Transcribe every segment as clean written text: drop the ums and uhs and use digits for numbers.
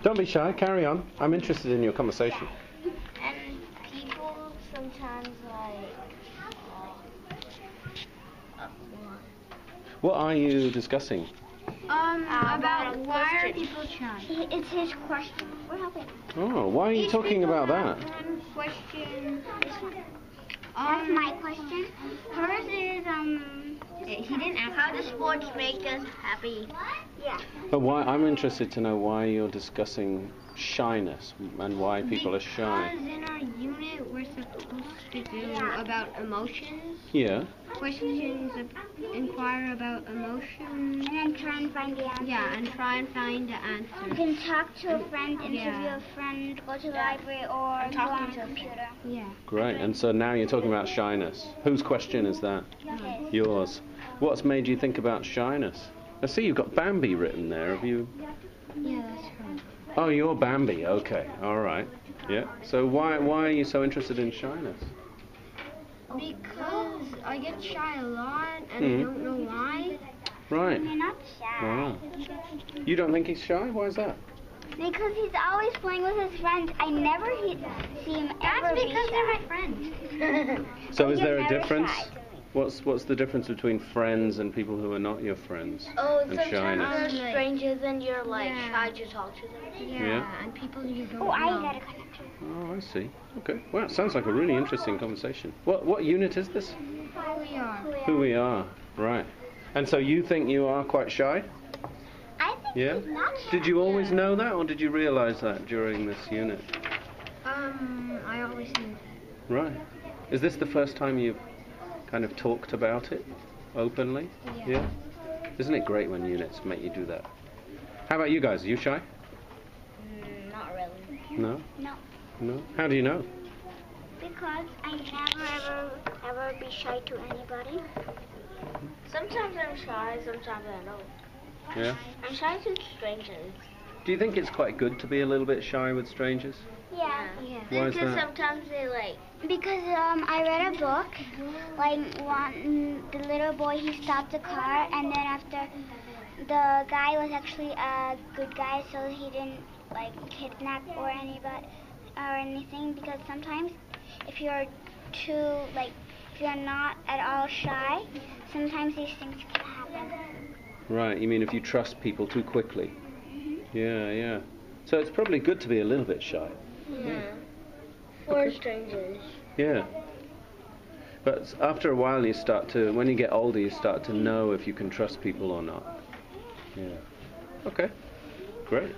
Don't be shy, carry on. I'm interested in your conversation. And people sometimes What are you discussing? about why are people shy? It's his question. We're helping. Oh, why are you talking about that? One question. That's my question. Hers is he didn't ask how does sports make us happy? Yeah. But why? I'm interested to know why you're discussing shyness and why people are shy. Because in our unit we're supposed to do about emotions. Yeah. Questions inquire about emotions. And then try and find the answer. Yeah, and try and find the answer. You can talk to a friend, interview a friend, go to the library, or go on a computer. Yeah. Great. And so now you're talking about shyness. Whose question is that? Okay. Yours. What's made you think about shyness? I see you've got Bambi written there. Have you? Yeah, that's right. Oh, you're Bambi. Okay. All right. Yeah. So why are you so interested in shyness? Because I get shy a lot and I don't know why. Right. You're not shy. Wow. You don't think he's shy? Why is that? Because he's always playing with his friends. I never see him ever be shy. That's because they're my friends. So is there a difference? What's the difference between friends and people who are not your friends? Oh, and shyness? they're strangers and you're shy to talk to them. Yeah. And people you don't know. I got a connection. Oh, I see. Okay. Well, it sounds like a really interesting conversation. What unit is this? Who we are. Who we are. Right. And so you think you are quite shy? I think he's not shy. Did you always know that, or did you realize that during this unit? I always knew that. Right. Is this the first time you've kind of talked about it openly? Yeah. Isn't it great when units make you do that? How about you guys? Are you shy? Not really. No? No. No? How do you know? Because I never ever be shy to anybody. Sometimes I'm shy, sometimes I don't. Yeah. I'm shy to strangers. Do you think it's quite good to be a little bit shy with strangers? Yeah. Why is Because that? sometimes they Because I read a book, the little boy, he stopped the car, and then after the guy was actually a good guy, so he didn't kidnap or anybody or anything. Because sometimes if you're if you're not at all shy, sometimes these things can happen. Right, you mean if you trust people too quickly? Yeah, yeah. So it's probably good to be a little bit shy. Yeah. For strangers. Yeah. But after a while when you get older, you start to know if you can trust people or not. Yeah. Okay. Great.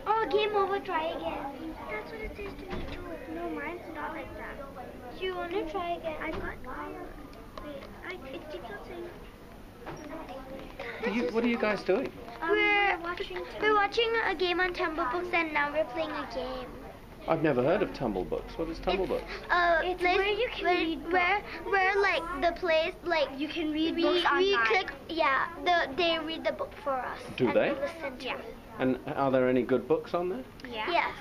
Oh, game over, try again. That's what it says to me too. No, mine's not like that. Do you want to try again? I got wait, it keeps on saying. What are you guys doing? We're watching a game on Tumble Books, and now we're playing a game. I've never heard of Tumble Books. What is Tumble Books? It's where you can read the place you can read books online. They read the book for us. Do they? Listen to it. And are there any good books on there? Yeah. Yes.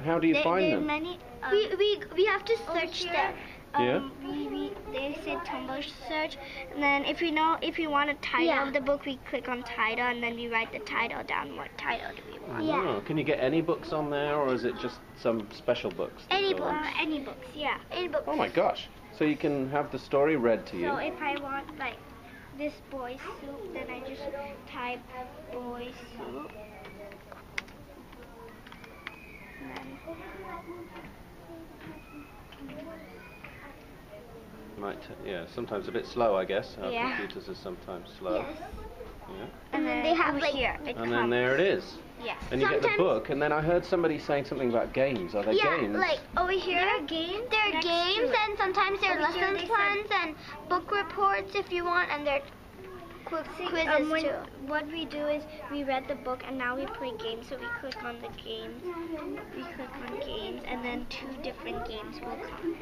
How do you find them? Many. We have to search them. Yeah. They said Tumblr search, and then if you want a title of the book, we click on title, and then we write the title down. What title do we want? Oh, can you get any books on there, or is it just some special books? Any books. Any books. Yeah. Any books. Oh my gosh! So you can have the story read to you. So if I want this boy soup, then I just type boy soup. Sometimes a bit slow, I guess. Our computers are sometimes slow. Yes. Yeah. And then they have here. And then there it is. Yes. And you get the book, and then I heard somebody saying something about games. Are there games? Yeah, over here. There are games. There are games, and sometimes there are lesson plans and book reports if you want, and there are quizzes too. What we do is we read the book, and now we play games. So we click on the games. We click on games, and then 2 different games will come.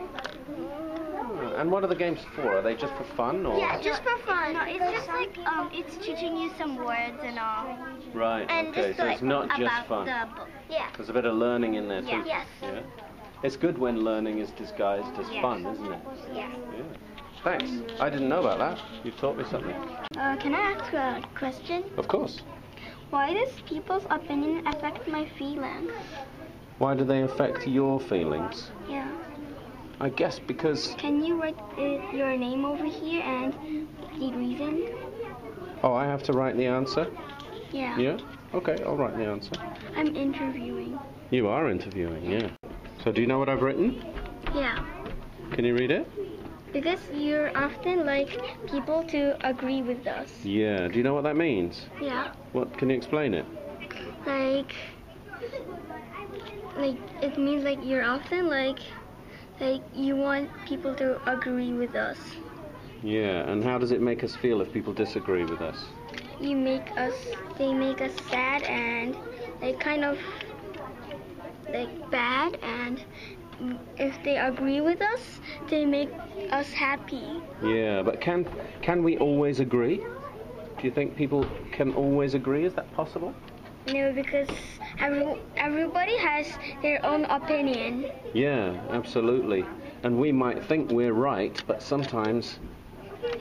And what are the games for? Are they just for fun, or? Yeah, just for fun. No, it's just it's teaching you some words and all. Right. And okay. just So it's not just fun. The book. Yeah. There's a bit of learning in there too. Yes. Yeah. It's good when learning is disguised as fun, isn't it? Yes. Yeah. Thanks. I didn't know about that. You've taught me something. Can I ask a question? Of course. Why does people's opinion affect my feelings? Why do they affect your feelings? Yeah. I guess because... Can you write your name over here and the reason? Oh, I have to write the answer? Yeah. Yeah? Okay, I'll write the answer. I'm interviewing. You are interviewing, yeah. So do you know what I've written? Yeah. Can you read it? Because you're often like people to agree with us. Yeah. Do you know what that means? Yeah. What? Can you explain it? Like it means like you're often like you want people to agree with us. Yeah. And how does it make us feel if people disagree with us? They make us sad and like kind of like bad, and if they agree with us, they make us happy. Yeah, but can we always agree? Do you think people can always agree? Is that possible? No, because everybody has their own opinion. Yeah, absolutely. And we might think we're right, but sometimes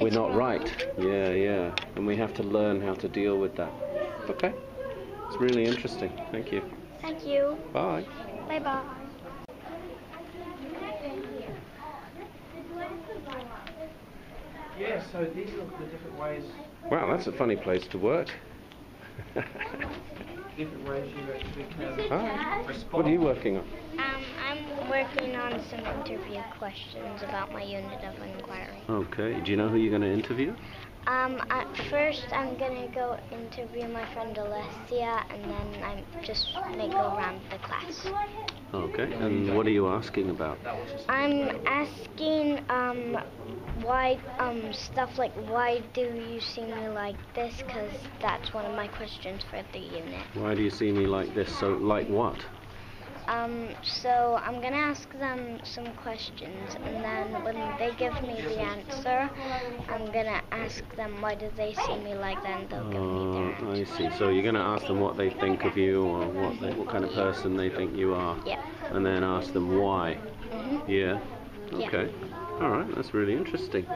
we're It's not wrong. right. Yeah, yeah. And we have to learn how to deal with that. Okay. It's really interesting. Thank you. Thank you. Bye. Bye bye. Yeah, so these are the different ways. Wow, that's a funny place to work. Different ways you actually can respond. What are you working on? I'm working on some interview questions about my unit of inquiry. Okay. Do you know who you're going to interview? At first I'm gonna go interview my friend Alessia, and then I'm just gonna go around the class. Okay. And what are you asking about? I'm asking why stuff like why do you see me like this? Because that's one of my questions for the unit. Why do you see me like this? So, like what? So I'm gonna ask them some questions, and then when they give me the answer, I'm gonna ask them why do they see me like that, and they'll give me their answer. I see. So you're going to ask them what they think of you, or what kind of person they think you are. Yeah. And then ask them why. Mhm. Yeah. Yeah. Okay. All right. That's really interesting.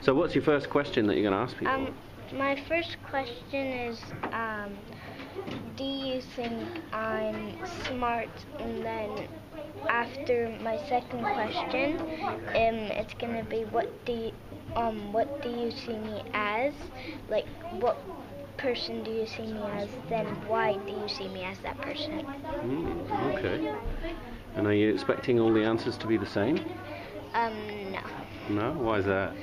So what's your first question that you're going to ask people? My first question is, do you think I'm smart? And then after my second question, it's gonna be what do you see me as? Like, what person do you see me as? Then why do you see me as that person? Okay. And are you expecting all the answers to be the same? No. No? Why is that?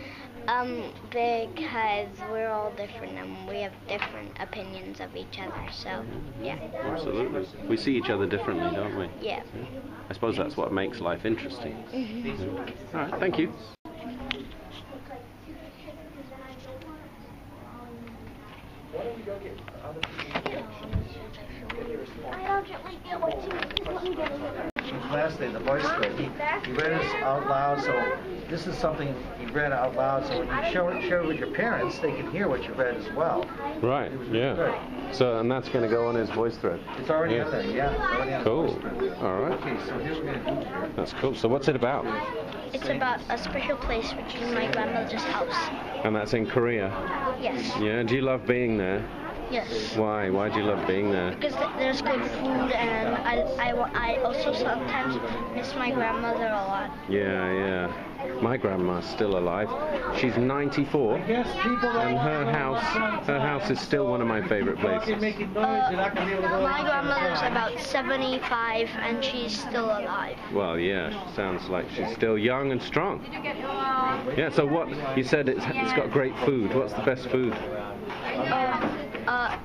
Because we're all different and we have different opinions of each other, so, yeah. Absolutely. We see each other differently, don't we? Yeah. I suppose that's what makes life interesting. Mm-hmm. All right, thank you. Last day, the voice thread, he read us out loud, so this is something he read out loud, so when you share it with your parents, they can hear what you read as well. Right, yeah. So, and that's going to go on his voice thread? It's already on there, yeah. It's already on Cool. the voice thread. All right. Okay, so here's what we're going to do here. That's cool. So what's it about? It's about a special place, which is my grandmother's house. And that's in Korea? Yes. Yeah, do you love being there? Yes. Why? Why do you love being there? Because there's good food, and I also sometimes miss my grandmother a lot. Yeah, yeah. My grandma's still alive. She's 94, and her house is still one of my favorite places. My grandmother's about 75, and she's still alive. Well, yeah, sounds like she's still young and strong. Yeah, so what, you said it's got great food. What's the best food?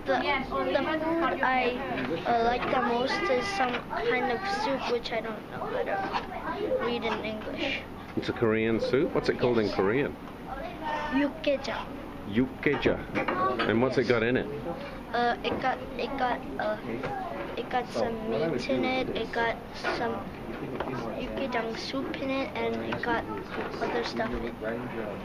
The food I like the most is some kind of soup, which I don't know how to read in English. It's a Korean soup? What's it called in Korean? Yukgaejang. Yukgaejang. And what's it got in it? It got some meat in it. It got some yukgaejang soup in it, and it got other stuff in it.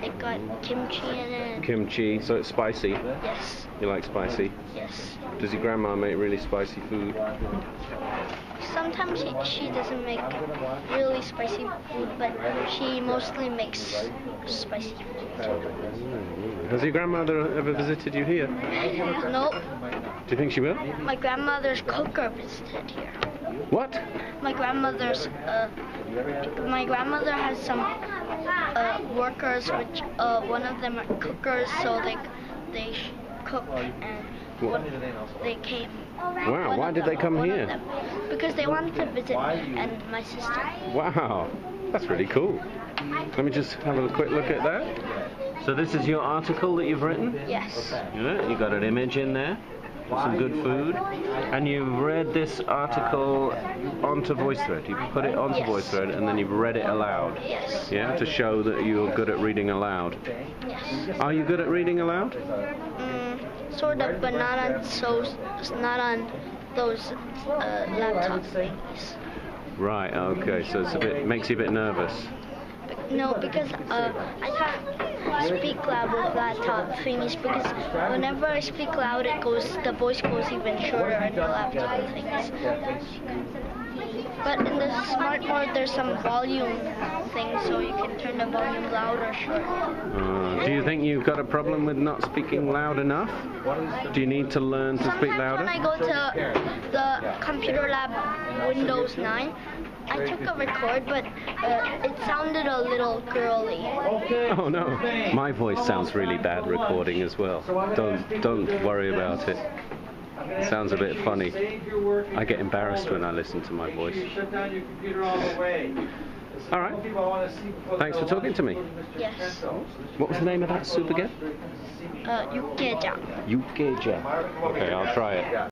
It got kimchi in it. Kimchi, so it's spicy. Yes. You like spicy? Yes. Does your grandma make really spicy food? sometimes she doesn't make really spicy food, but she mostly makes spicy food. Has your grandmother ever visited you here? Nope. Do you think she will? My grandmother's cooker visited here. What? My grandmother has some workers, which one of them are cookers, so they cook, and they came. Wow, why did they come here? Because they wanted to visit and my sister. Wow, that's really cool. Let me just have a quick look at that. So this is your article that you've written? Yes. Yeah, you got an image in there, some good food, and you've read this article onto VoiceThread. You put it onto Yes. VoiceThread and then you've read it aloud. Yes. Yeah, to show that you're good at reading aloud. Yes. Are you good at reading aloud? Sort of, but not on those laptop things. Right. Okay. So it's makes you a bit nervous. No, because I can't speak loud with laptop thingies, because whenever I speak loud, the voice goes even shorter in the laptop things. But in the smart mode, there's some volume thing, so you can turn the volume loud or short. Do you think you've got a problem with not speaking loud enough? Do you need to learn to speak louder? Sometimes when I go to the computer lab Windows 9, I took a record, but it sounded a little girly. Oh no, my voice sounds really bad recording as well. Don't worry about it. It sounds a bit funny. I get embarrassed when I listen to my voice. All right. Thanks for talking to me. Yes. What was the name of that soup again? Yukgaejang. Yukgaejang. Okay, I'll try it.